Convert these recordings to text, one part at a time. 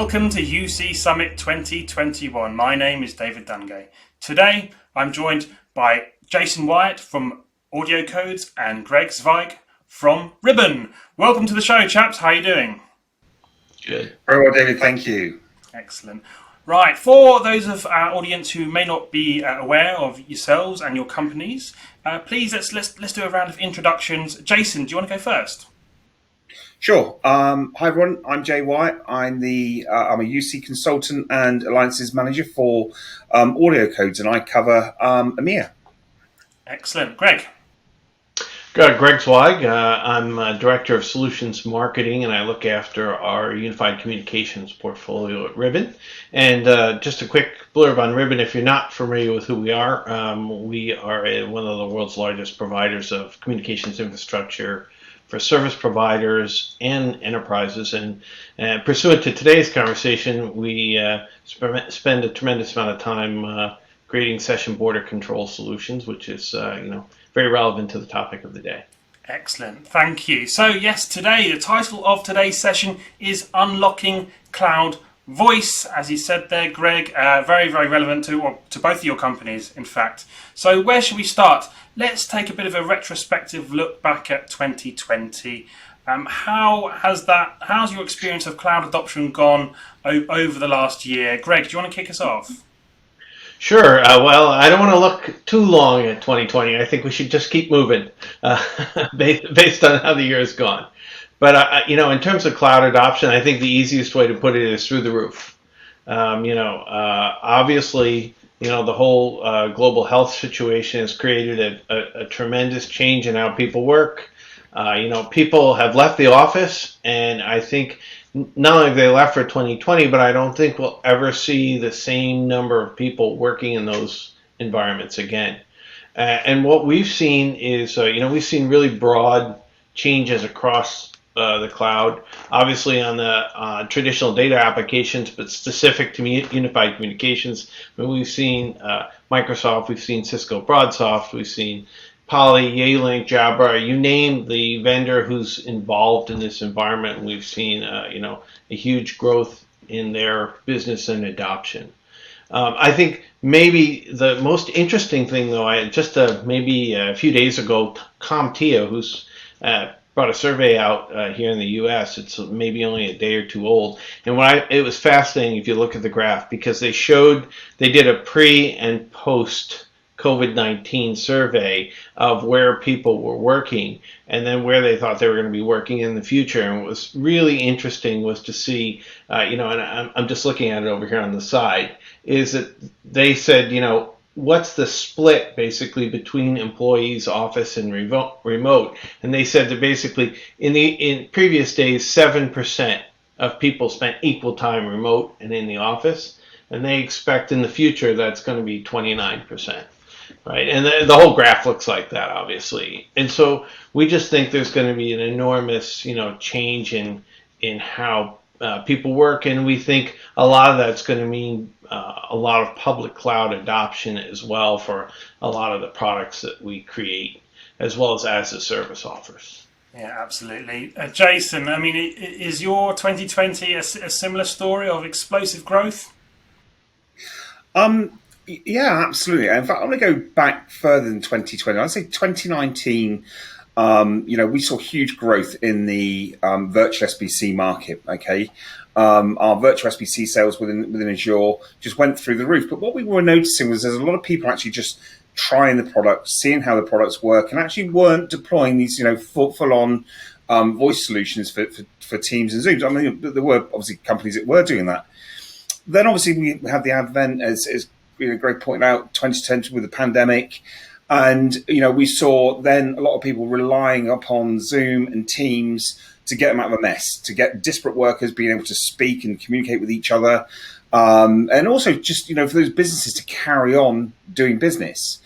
Welcome to UC Summit 2021. My name is David Dungay. Today, I'm joined by Jason Wyatt from Audio Codes and Greg Zweig from Ribbon. Welcome to the show, chaps. How are you doing? Good. Very well, David. Thank you. Excellent. Right, for those of our audience who may not be aware of yourselves and your companies, please let's do a round of introductions. Jason, do you want to go first? Sure. Hi, everyone. I'm Jay Wyatt. I'm a UC consultant and alliances manager for Audio Codes, and I cover EMEA. Excellent. Greg? Greg Zweig. I'm Director of Solutions Marketing, and I look after our Unified Communications portfolio at Ribbon. And just a quick blurb on Ribbon, if you're not familiar with who we are one of the world's largest providers of communications infrastructure for service providers and enterprises. And pursuant to today's conversation, we spend a tremendous amount of time creating session border control solutions, which is very relevant to the topic of the day. Excellent, thank you. So yes, today, the title of today's session is Unlocking Cloud Voice, as you said there, Greg, very, very relevant to both of your companies, in fact. So where should we start? Let's take a bit of a retrospective look back at 2020. How's your experience of cloud adoption gone over the last year? Greg, do you want to kick us off? Sure. Well, I don't want to look too long at 2020. I think we should just keep moving based on how the year has gone. But, in terms of cloud adoption, I think the easiest way to put it is through the roof. Obviously, the whole global health situation has created a tremendous change in how people work. People have left the office, and I think not only have they left for 2020, but I don't think we'll ever see the same number of people working in those environments again. And what we've seen is, we've seen really broad changes across the cloud, obviously on the traditional data applications, but specific to unified communications. We've seen Microsoft, we've seen Cisco BroadSoft, we've seen Poly, Yealink, Jabra, you name the vendor who's involved in this environment. We've seen, a huge growth in their business and adoption. I think maybe the most interesting thing, though, maybe a few days ago, CompTIA, who's brought a survey out here in the U.S. It's maybe only a day or two old, and it was fascinating if you look at the graph, because they did a pre and post COVID-19 survey of where people were working and then where they thought they were going to be working in the future. And what was really interesting was to see, and I'm just looking at it over here on the side, is that they said, what's the split basically between employees, office, and remote? And they said that basically in previous days, 7% of people spent equal time remote and in the office, and they expect in the future that's going to be 29%. Right, and the whole graph looks like that, obviously. And so we just think there's going to be an enormous, change in how people work, and we think a lot of that's going to mean a lot of public cloud adoption as well for a lot of the products that we create, as well as the service offers. Yeah, absolutely. Jason, is your 2020 a similar story of explosive growth? Yeah, absolutely. In fact, I'm going to go back further than 2020. I'd say 2019, we saw huge growth in the virtual SBC market, okay? Our virtual SBC sales within Azure just went through the roof. But what we were noticing was there's a lot of people actually just trying the products, seeing how the products work, and actually weren't deploying these, full-on voice solutions for Teams and Zooms. There were obviously companies that were doing that. Then obviously we have the advent, as Greg pointed out, 2020 with the pandemic. And, we saw then a lot of people relying upon Zoom and Teams to get them out of a mess, to get disparate workers being able to speak and communicate with each other. And also just, for those businesses to carry on doing business.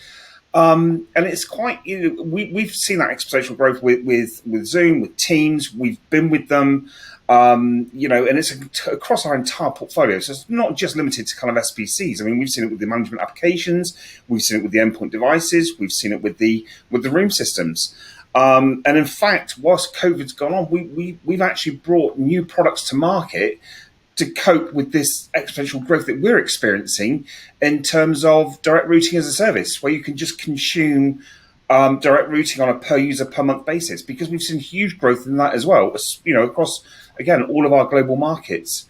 And it's quite, we've seen that exponential growth with Zoom, with Teams. We've been with them. And it's across our entire portfolio. So it's not just limited to kind of SBCs. We've seen it with the management applications, we've seen it with the endpoint devices, we've seen it with the room systems. And in fact, whilst COVID's gone on, we've actually brought new products to market to cope with this exponential growth that we're experiencing in terms of direct routing as a service, where you can just consume direct routing on a per user per month basis, because we've seen huge growth in that as well, across, again, all of our global markets.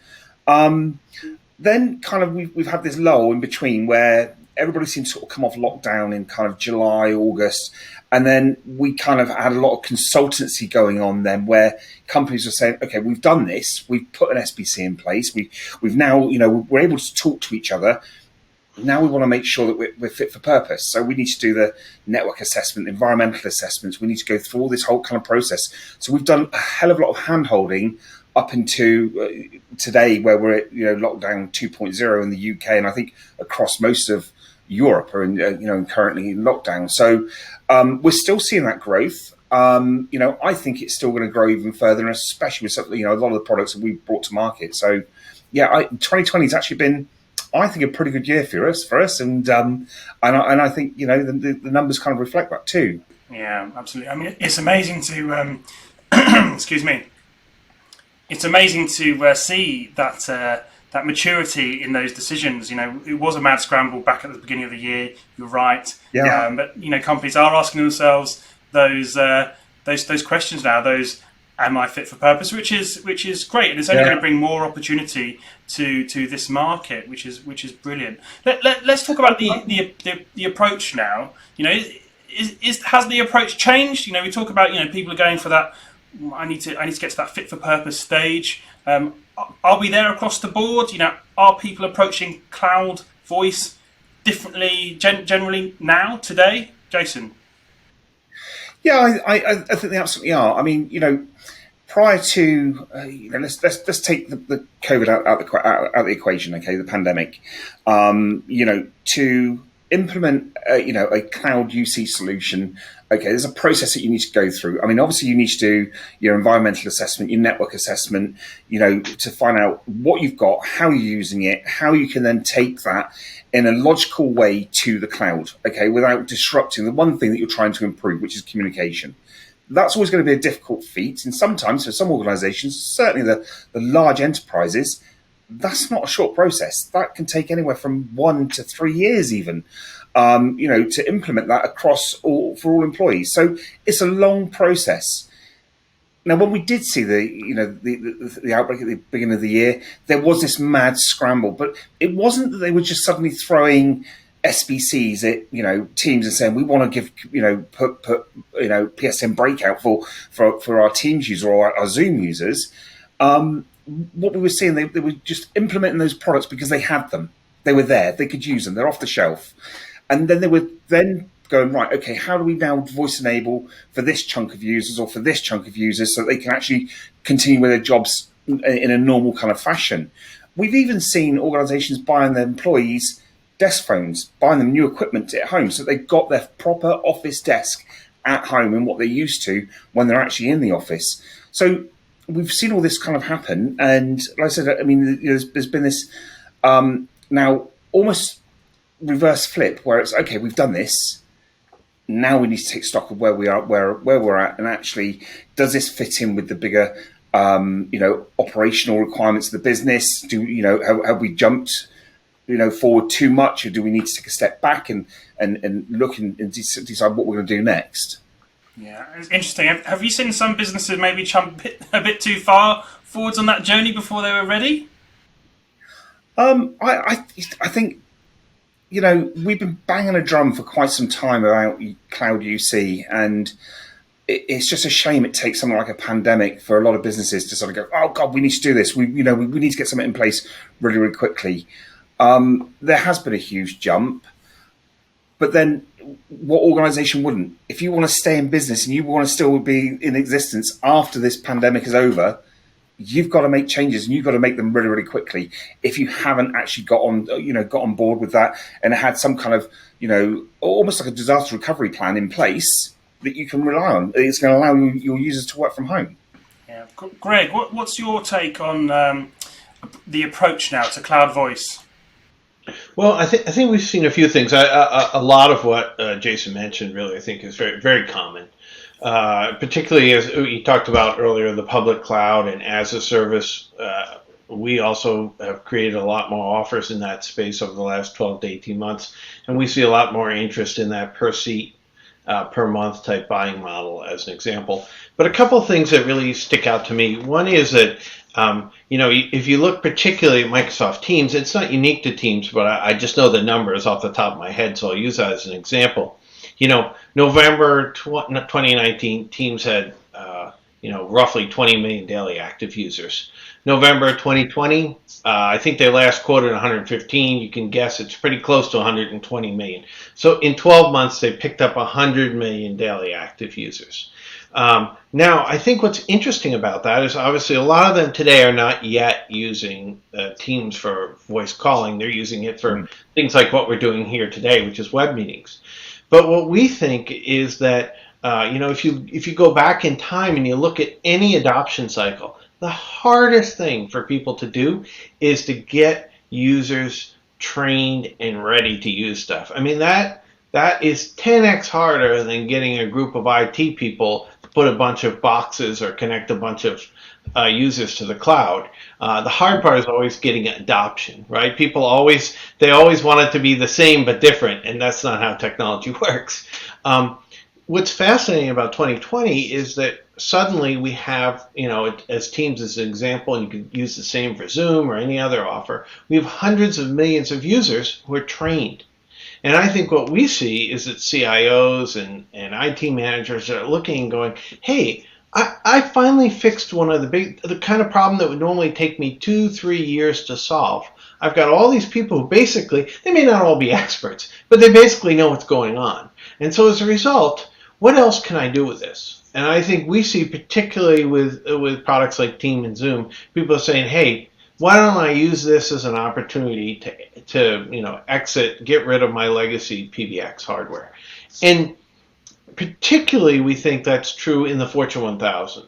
Then kind of we've had this lull in between where everybody seems to sort of come off lockdown in kind of July, August. And then we kind of had a lot of consultancy going on then, where companies were saying, okay, we've done this, we've put an SBC in place, we've now, we're able to talk to each other. Now we want to make sure that we're fit for purpose. So we need to do the network assessment, environmental assessments. We need to go through all this whole kind of process. So we've done a hell of a lot of hand-holding up into today, where we're at lockdown 2.0 in the UK, and I think across most of Europe are currently in lockdown. So we're still seeing that growth. I think it's still going to grow even further, and especially with a lot of the products that we've brought to market. So 2020 has actually been, I think, a pretty good year for us, and I think the numbers kind of reflect that too. Yeah, absolutely. I mean, it's amazing to excuse me. It's amazing to see that maturity in those decisions. It was a mad scramble back at the beginning of the year. You're right. Yeah. But companies are asking themselves those questions now. Those, am I fit for purpose? Which is great, and it's only going to bring more opportunity to this market, which is brilliant. Let's talk about the approach now. Has the approach changed? We talk about people are going for that. I need to get to that fit for purpose stage. Are we there across the board? Are people approaching cloud voice differently generally now today, Jason? Yeah, I think they absolutely are. I mean, prior to let's take the COVID out the equation, okay, the pandemic. To implement a cloud UC solution, okay, there's a process that you need to go through. I mean, obviously you need to do your environmental assessment, your network assessment, to find out what you've got, how you're using it, how you can then take that in a logical way to the cloud, okay, without disrupting the one thing that you're trying to improve, which is communication. That's always going to be a difficult feat, and sometimes for some organizations, certainly the large enterprises, that's not a short process. That can take anywhere from 1 to 3 years even, to implement that for all employees. So it's a long process. Now, when we did see the outbreak at the beginning of the year, there was this mad scramble, but it wasn't that they were just suddenly throwing SBCs at Teams and saying we want to give put PSTN breakout for our Teams users or our Zoom users. What we were seeing, they were just implementing those products because they had them. They were there. They could use them. They're off the shelf. And then they were going, right, okay, how do we now voice enable for this chunk of users or for this chunk of users so they can actually continue with their jobs in a normal kind of fashion? We've even seen organizations buying their employees desk phones, buying them new equipment at home so they've got their proper office desk at home and what they're used to when they're actually in the office. So we've seen all this kind of happen, and like I said, I mean, there's been this now almost reverse flip where it's okay, we've done this. Now we need to take stock of where we are, where we're at, and actually, does this fit in with the bigger, operational requirements of the business? Have we jumped, forward too much, or do we need to take a step back and look and decide what we're going to do next? Yeah, it's interesting. Have you seen some businesses maybe jump a bit too far forwards on that journey before they were ready? I think, we've been banging a drum for quite some time about cloud UC, and it's just a shame it takes something like a pandemic for a lot of businesses to sort of go, oh God, we need to do this. We need to get something in place really, really quickly. There has been a huge jump, but then what organization wouldn't? If you want to stay in business and you want to still be in existence after this pandemic is over, you've got to make changes, and you've got to make them really, really quickly. If you haven't actually got on board with that and had some kind of, almost like a disaster recovery plan in place that you can rely on, it's going to allow your users to work from home. Yeah, Greg, what's your take on the approach now to cloud voice? Well, I think we've seen a few things. A lot of what Jason mentioned, really, I think is very, very common. Particularly as we talked about earlier, the public cloud and as a service we also have created a lot more offers in that space over the last 12 to 18 months, and we see a lot more interest in that per seat, per month type buying model as an example. But a couple of things that really stick out to me. One is that if you look particularly at Microsoft Teams, it's not unique to Teams, but I just know the numbers off the top of my head, so I'll use that as an example. November 2019, Teams had roughly 20 million daily active users. November 2020, I think they last quoted 115. You can guess it's pretty close to 120 million. So in 12 months, they picked up 100 million daily active users. Now, I think what's interesting about that is obviously a lot of them today are not yet using Teams for voice calling. They're using it for things like what we're doing here today, which is web meetings. But what we think is that if you go back in time and you look at any adoption cycle, the hardest thing for people to do is to get users trained and ready to use stuff. I mean, that is 10x harder than getting a group of IT people to put a bunch of boxes or connect a bunch of users to the cloud. The hard part is always getting adoption, right? People always want it to be the same but different, and that's not how technology works. What's fascinating about 2020 is that suddenly we have, as Teams as an example, and you could use the same for Zoom or any other offer, we have hundreds of millions of users who are trained. And I think what we see is that CIOs and IT managers are looking and going, hey, I finally fixed one of the kind of problem that would normally take me 2-3 years to solve. I've got all these people who basically, they may not all be experts, but they basically know what's going on. And so as a result, what else can I do with this? And I think we see, particularly with products like Teams and Zoom, people are saying, hey, why don't I use this as an opportunity to get rid of my legacy PBX hardware? And particularly, we think that's true in the Fortune 1000.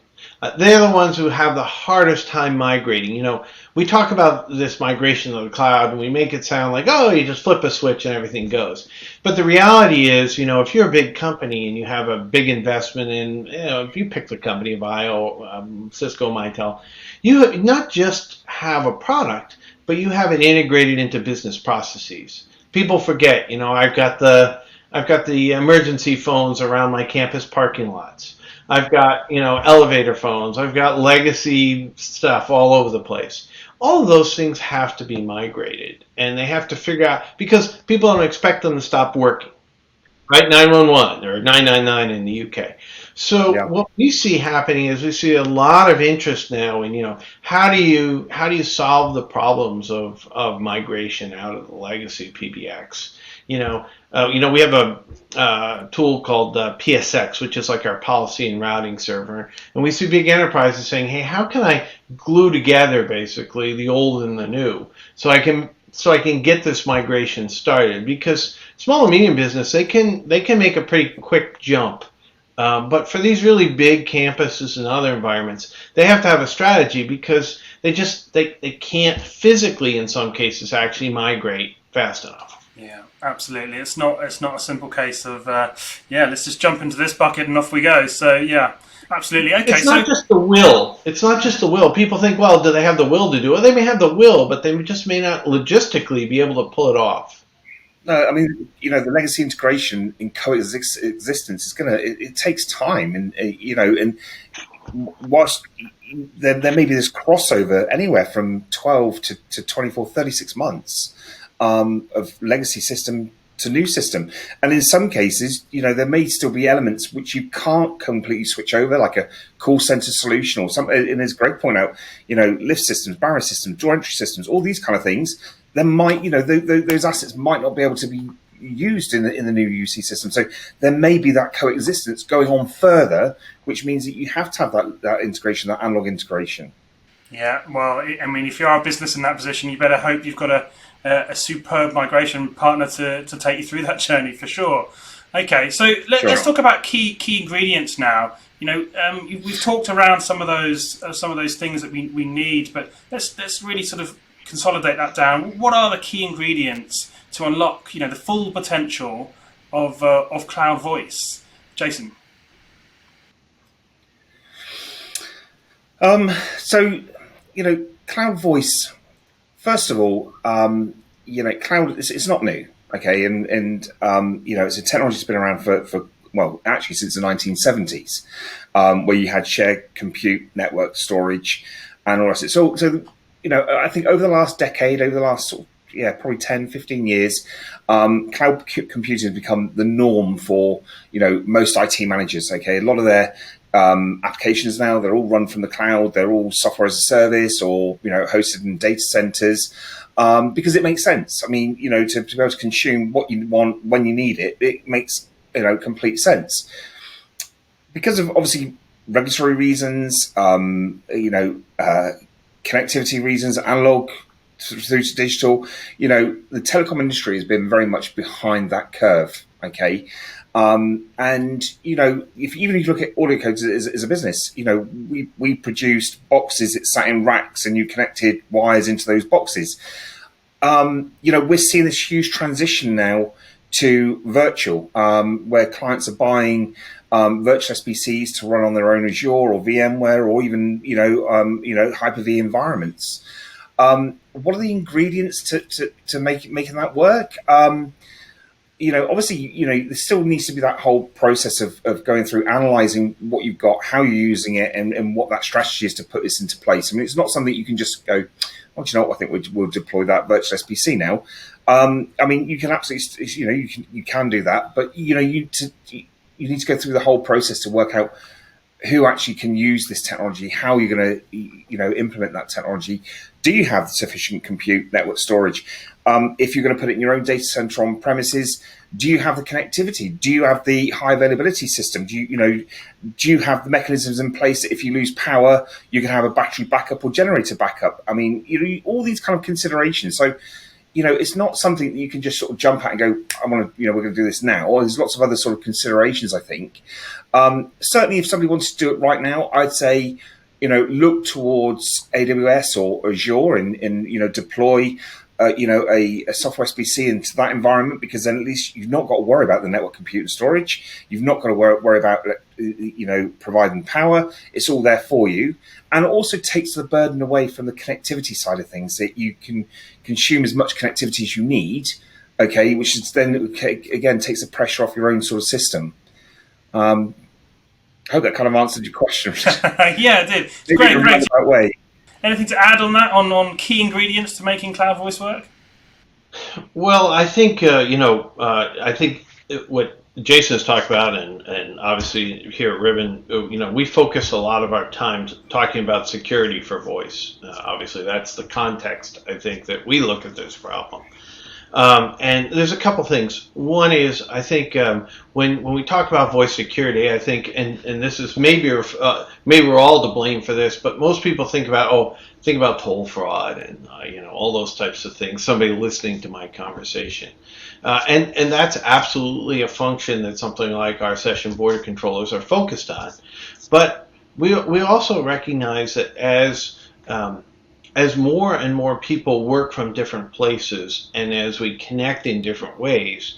They're the ones who have the hardest time migrating. We talk about this migration to the cloud, and we make it sound like, oh, you just flip a switch and everything goes. But the reality is, if you're a big company and you have a big investment in, if you pick the company, Avaya, Cisco, Mitel, you not just have a product, but you have it integrated into business processes. People forget, I've got the emergency phones around my campus parking lots. I've got, elevator phones. I've got legacy stuff all over the place. All of those things have to be migrated, and they have to figure out, because people don't expect them to stop working, right? 911 or 999 in the UK. So What we see happening is we see a lot of interest now in, how do you solve the problems of migration out of the legacy PBX? We have a tool called PSX, which is like our policy and routing server. And we see big enterprises saying, hey, how can I glue together basically the old and the new so I can get this migration started? Because small and medium business, they can make a pretty quick jump. But for these really big campuses and other environments, they have to have a strategy because they can't physically, in some cases, actually migrate fast enough. Yeah, absolutely. It's not a simple case of let's just jump into this bucket and off we go. So yeah, absolutely. Okay, it's not just the will. It's not just the will. People think, well, do they have the will to do it? They may have the will, but they just may not logistically be able to pull it off. No, I mean, the legacy integration in coexistence is it takes time, and whilst there may be this crossover anywhere from 12 to 24, 36 months of legacy system to new system. And in some cases, there may still be elements which you can't completely switch over, like a call center solution or something. And as Greg pointed out, lift systems, barrier systems, door entry systems, all these kind of things, there might, those assets might not be able to be used in the new UC system. So there may be that coexistence going on further, which means that you have to have that integration, that analog integration. Yeah, well, I mean, if you are a business in that position, you better hope you've got a superb migration partner to take you through that journey for sure. Okay, so let's talk about key ingredients now. We've talked around some of those things that we need, but let's really sort of consolidate that down. What are the key ingredients to unlock the full potential of cloud voice? Jason. So cloud voice. First of all, cloud it's not new, okay, and it's a technology that's been around for well, actually since the 1970s, where you had shared compute, network storage, and all that. So I think over the last decade, over the last probably 10, 15 years, cloud computing has become the norm for most IT managers. Okay, a lot of their applications now, they're all run from the cloud. They're all software as a service or hosted in data centers, because it makes sense. I mean, to be able to consume what you want when you need it, it makes complete sense. Because of obviously regulatory reasons, connectivity reasons, analog through to digital, the telecom industry has been very much behind that curve. Okay. And if you look at AudioCodes as a business, we produced boxes that sat in racks, and you connected wires into those boxes. We're seeing this huge transition now to virtual, where clients are buying virtual SBCs to run on their own Azure or VMware or even Hyper-V environments. What are the ingredients to making that work? Obviously, there still needs to be that whole process of going through, analyzing what you've got, how you're using it, and what that strategy is to put this into place. I mean, it's not something you can just go, well, do you know what? I think we'll deploy that virtual SBC now. I mean, you can absolutely, you can do that, but you need to go through the whole process to work out who actually can use this technology, how you're going to, implement that technology. Do you have sufficient compute, network storage? If you're going to put it in your own data center on premises, do you have the connectivity? Do you have the high availability system? Do you have the mechanisms in place that if you lose power, you can have a battery backup or generator backup? I mean, all these kind of considerations. So, it's not something that you can just sort of jump at and go, I want to, we're going to do this now. Or there's lots of other sort of considerations, I think. Certainly, if somebody wants to do it right now, I'd say, look towards AWS or Azure and deploy, a software SBC into that environment, because then at least you've not got to worry about the network compute and storage. You've not got to worry about, providing power. It's all there for you. And it also takes the burden away from the connectivity side of things, that you can consume as much connectivity as you need, okay, which is then, again, takes the pressure off your own sort of system. I hope that kind of answered your question. Yeah, it did. It's great. That way. Anything to add on that, on key ingredients to making cloud voice work? Well, I think, I think what Jason's talked about, and obviously here at Ribbon, we focus a lot of our time talking about security for voice. Obviously, that's the context, I think, that we look at this problem. And there's a couple things. One is, I think, when we talk about voice security, I think, and this is maybe we're all to blame for this, but most people think about toll fraud and all those types of things. Somebody listening to my conversation, and that's absolutely a function that something like our session border controllers are focused on. But we also recognize that as more and more people work from different places, and as we connect in different ways,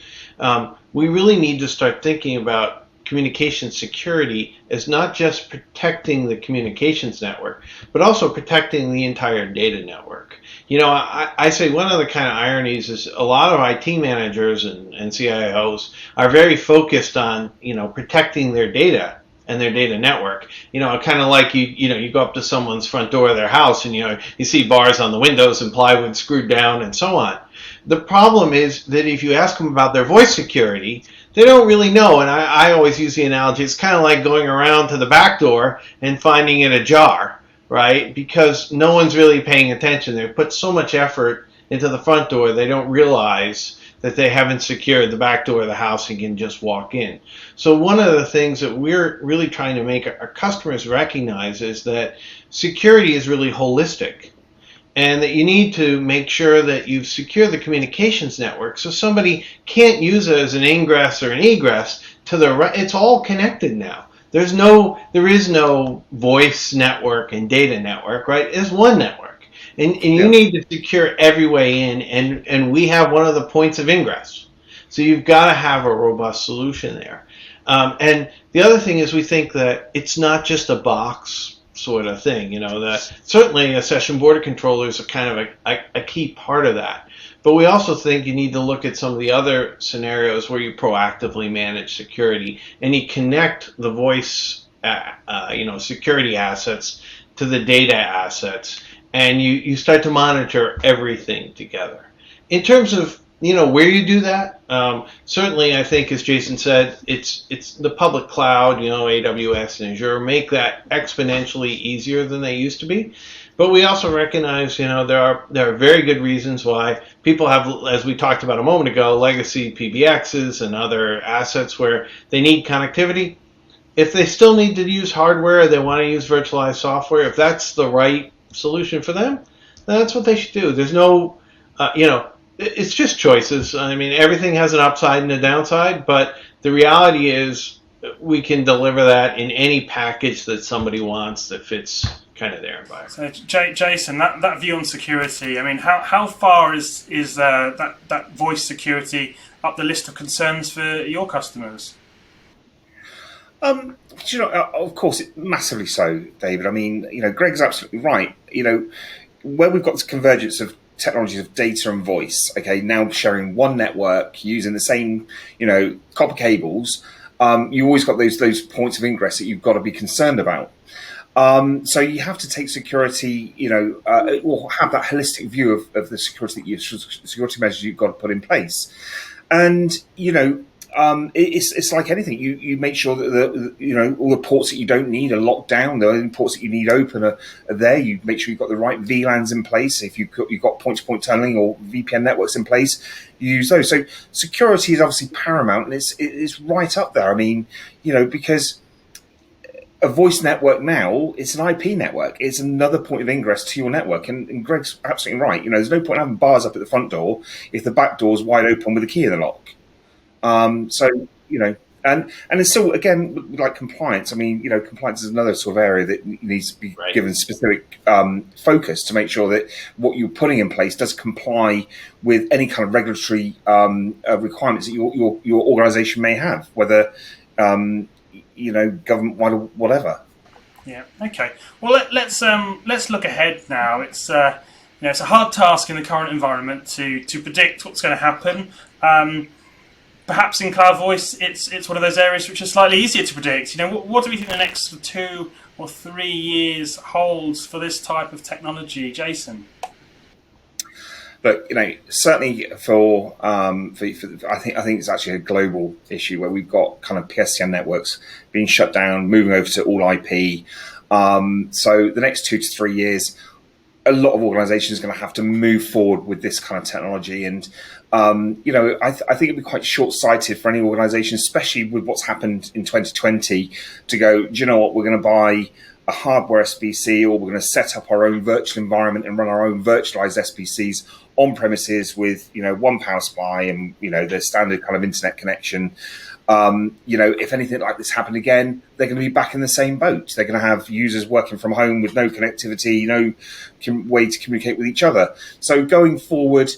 we really need to start thinking about communication security as not just protecting the communications network, but also protecting the entire data network. I say one of the kind of ironies is a lot of IT managers and CIOs are very focused on, protecting their data and their data network. Kind of like you go up to someone's front door of their house and you see bars on the windows and plywood screwed down and so on. The problem is that if you ask them about their voice security, they don't really know. And I always use the analogy, it's kind of like going around to the back door and finding it ajar, right? Because no one's really paying attention. They've put so much effort into the front door, they don't realize that they haven't secured the back door of the house and can just walk in. So one of the things that we're really trying to make our customers recognize is that security is really holistic, and that you need to make sure that you've secured the communications network so somebody can't use it as an ingress or an egress to the right. It's all connected now. There is no voice network and data network, right? It's one network. And you need to secure every way in, and we have one of the points of ingress. So you've got to have a robust solution there. And the other thing is, we think that it's not just a box sort of thing. Certainly a session border controller is a kind of a key part of that. But we also think you need to look at some of the other scenarios where you proactively manage security and you connect the voice, security assets to the data assets, and you start to monitor everything together. In terms of where you do that, certainly I think, as Jason said, it's the public cloud, AWS and Azure make that exponentially easier than they used to be. But we also recognize, there are very good reasons why people have, as we talked about a moment ago, legacy PBXs and other assets where they need connectivity. If they still need to use hardware, they want to use virtualized software. If that's the right solution for them, then that's what they should do. There's no, it's just choices. I mean, everything has an upside and a downside, but the reality is we can deliver that in any package that somebody wants that fits kind of their environment. So, Jason, that view on security, I mean, how far is that voice security up the list of concerns for your customers? Of course, massively so, David. I mean, Greg's absolutely right. Where we've got this convergence of technologies of data and voice, okay, now sharing one network using the same, copper cables, you always got those points of ingress that you've got to be concerned about. So you have to take security, or have that holistic view of the security measures you've got to put in place. And, it's like anything. You make sure that all the ports that you don't need are locked down. The only ports that you need open are there. You make sure you've got the right VLANs in place. If you've got point-to-point tunneling or VPN networks in place, you use those. So security is obviously paramount, and it's right up there. I mean, because a voice network now, it's an IP network. It's another point of ingress to your network. And Greg's absolutely right. There's no point having bars up at the front door if the back door's wide open with a key in the lock. And it's still, again, like compliance. I mean, compliance is another sort of area that needs to be given specific focus to make sure that what you're putting in place does comply with any kind of regulatory requirements that your organisation may have, whether government-wide or whatever. Yeah. Okay. Well, let's look ahead now. It's it's a hard task in the current environment to predict what's going to happen. Perhaps in cloud voice, it's one of those areas which are slightly easier to predict. What do we think the next 2 or 3 years holds for this type of technology, Jason? But certainly for I think it's actually a global issue where we've got kind of PSTN networks being shut down, moving over to all IP. So the next 2 to 3 years, a lot of organisations are going to have to move forward with this kind of technology, and I think it'd be quite short-sighted for any organisation, especially with what's happened in 2020, to go, do you know what, we're going to buy a hardware SBC, or we're going to set up our own virtual environment and run our own virtualized SBCs on premises with one power supply and the standard kind of internet connection. If anything like this happened again, they're going to be back in the same boat. They're going to have users working from home with no connectivity, no way to communicate with each other. So going forward,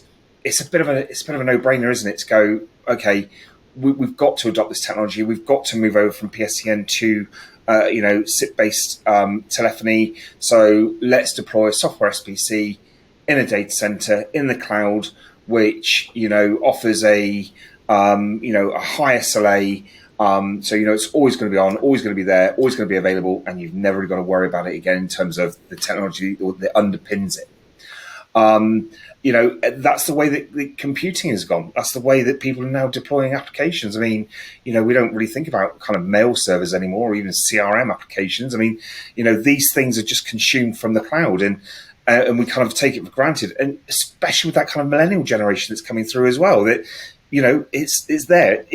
it's a bit of a no-brainer, isn't it? To go, okay, we've got to adopt this technology. We've got to move over from PSTN to SIP-based telephony. So let's deploy a software SBC in a data center in the cloud, which offers a high SLA. So it's always going to be on, always going to be there, always going to be available, and you've never really got to worry about it again in terms of the technology that underpins it. That's the way that the computing has gone. That's the way that people are now deploying applications. I mean, we don't really think about kind of mail servers anymore, or even CRM applications. I mean, these things are just consumed from the cloud, and we kind of take it for granted. And especially with that kind of millennial generation that's coming through as well, that, it's there.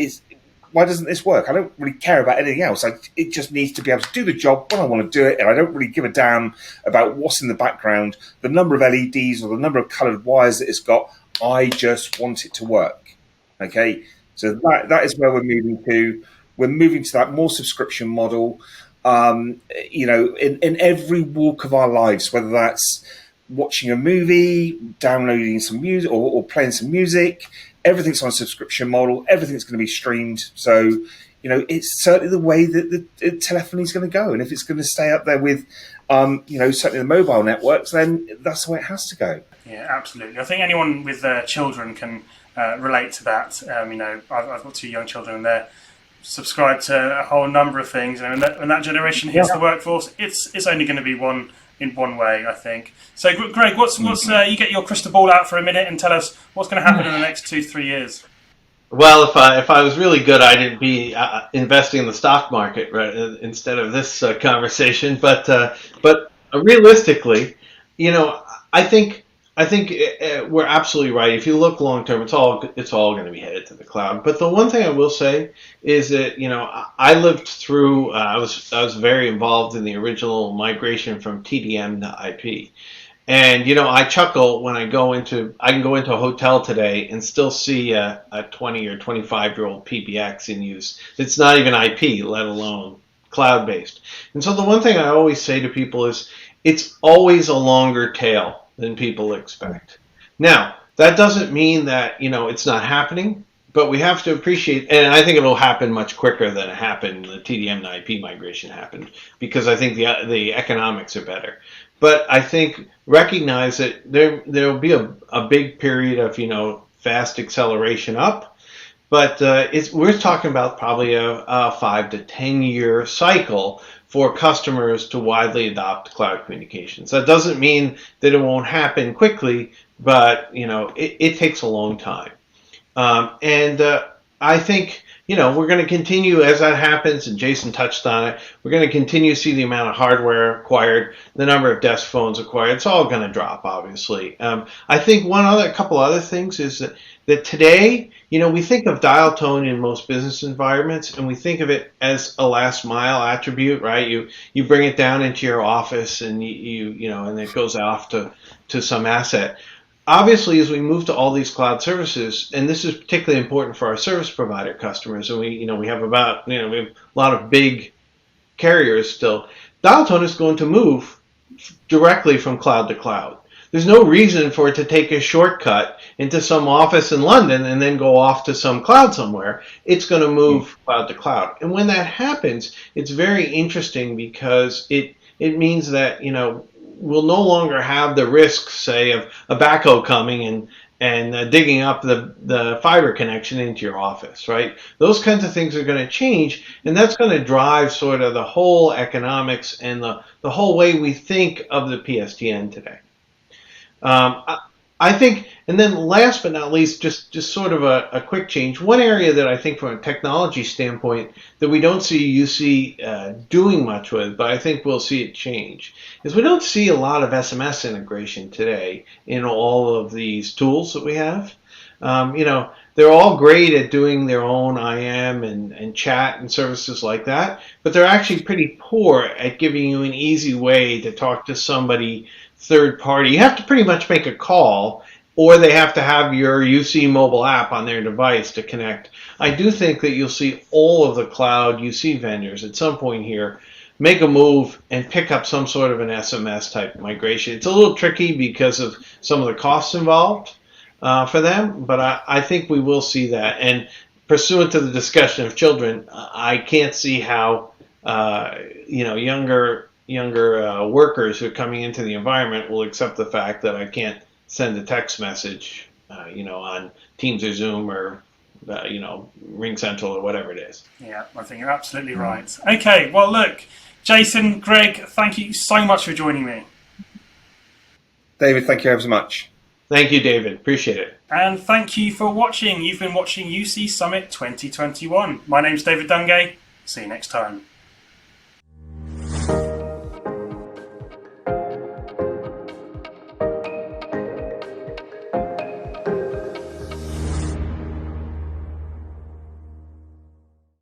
Why doesn't this work? I don't really care about anything else. It just needs to be able to do the job when I want to do it, and I don't really give a damn about what's in the background, the number of LEDs or the number of coloured wires that it's got. I just want it to work. Okay, so that is where we're moving to. We're moving to that more subscription model. In every walk of our lives, whether that's watching a movie, downloading some music, or playing some music. Everything's on a subscription model. Everything's going to be streamed. So, it's certainly the way that the telephony is going to go. And if it's going to stay up there with, certainly the mobile networks, then that's the way it has to go. Yeah, absolutely. I think anyone with children can relate to that. I've got 2 young children, and they're subscribed to a whole number of things. And when that generation hits the workforce, it's only going to be one way, I think. So, Greg, what's you get your crystal ball out for a minute and tell us what's going to happen in the next 2-3 years. Well, if I was really good, I'd be investing in the stock market, right, instead of this conversation. But realistically, I think we're absolutely right. If you look long term, it's all going to be headed to the cloud. But the one thing I will say is that I lived through. I was very involved in the original migration from TDM to IP. And I chuckle when I can go into a hotel today and still see a 20 or 25-year-old PBX in use. It's not even IP, let alone cloud-based. And so the one thing I always say to people is it's always a longer tail than people expect. Now, that doesn't mean that it's not happening, but we have to appreciate, and I think it'll happen much quicker than it happened. The TDM to IP migration happened because I think the economics are better. But I think recognize that there'll be a big period of fast acceleration up, but we're talking about probably a 5 to 10 year cycle for customers to widely adopt cloud communications. That doesn't mean that it won't happen quickly, but it takes a long time. I think we're going to continue as that happens, and Jason touched on it. We're going to continue to see the amount of hardware acquired, the number of desk phones acquired. It's all going to drop, obviously. I think a couple other things is that today, we think of dial tone in most business environments, and we think of it as a last mile attribute, right? You bring it down into your office, and and it goes off to some asset. Obviously, as we move to all these cloud services, and this is particularly important for our service provider customers, and we have a lot of big carriers still. Dial tone is going to move directly from cloud to cloud. There's no reason for it to take a shortcut into some office in London and then go off to some cloud somewhere. It's going to move cloud to cloud, and when that happens, it's very interesting because it means that we'll no longer have the risk, say, of a backhoe coming and digging up the fiber connection into your office, right? Those kinds of things are going to change, and that's going to drive sort of the whole economics and the whole way we think of the PSTN today. I think, and then last but not least, just sort of a quick change. One area that I think from a technology standpoint that we don't see UC doing much with, but I think we'll see it change, is we don't see a lot of SMS integration today in all of these tools that we have. They're all great at doing their own IM and chat and services like that, but they're actually pretty poor at giving you an easy way to talk to somebody third party. You have to pretty much make a call, or they have to have your UC mobile app on their device to connect. I do think that you'll see all of the cloud UC vendors at some point here make a move and pick up some sort of an SMS type migration. It's a little tricky because of some of the costs involved for them, but I think we will see that. And pursuant to the discussion of children, I can't see how younger workers who are coming into the environment will accept the fact that I can't send a text message, on Teams or Zoom or, Ring Central or whatever it is. Yeah, I think you're absolutely right. Okay, well, look, Jason, Greg, thank you so much for joining me. David, thank you ever so much. Thank you, David. Appreciate it. And thank you for watching. You've been watching UC Summit 2021. My name's David Dungay. See you next time.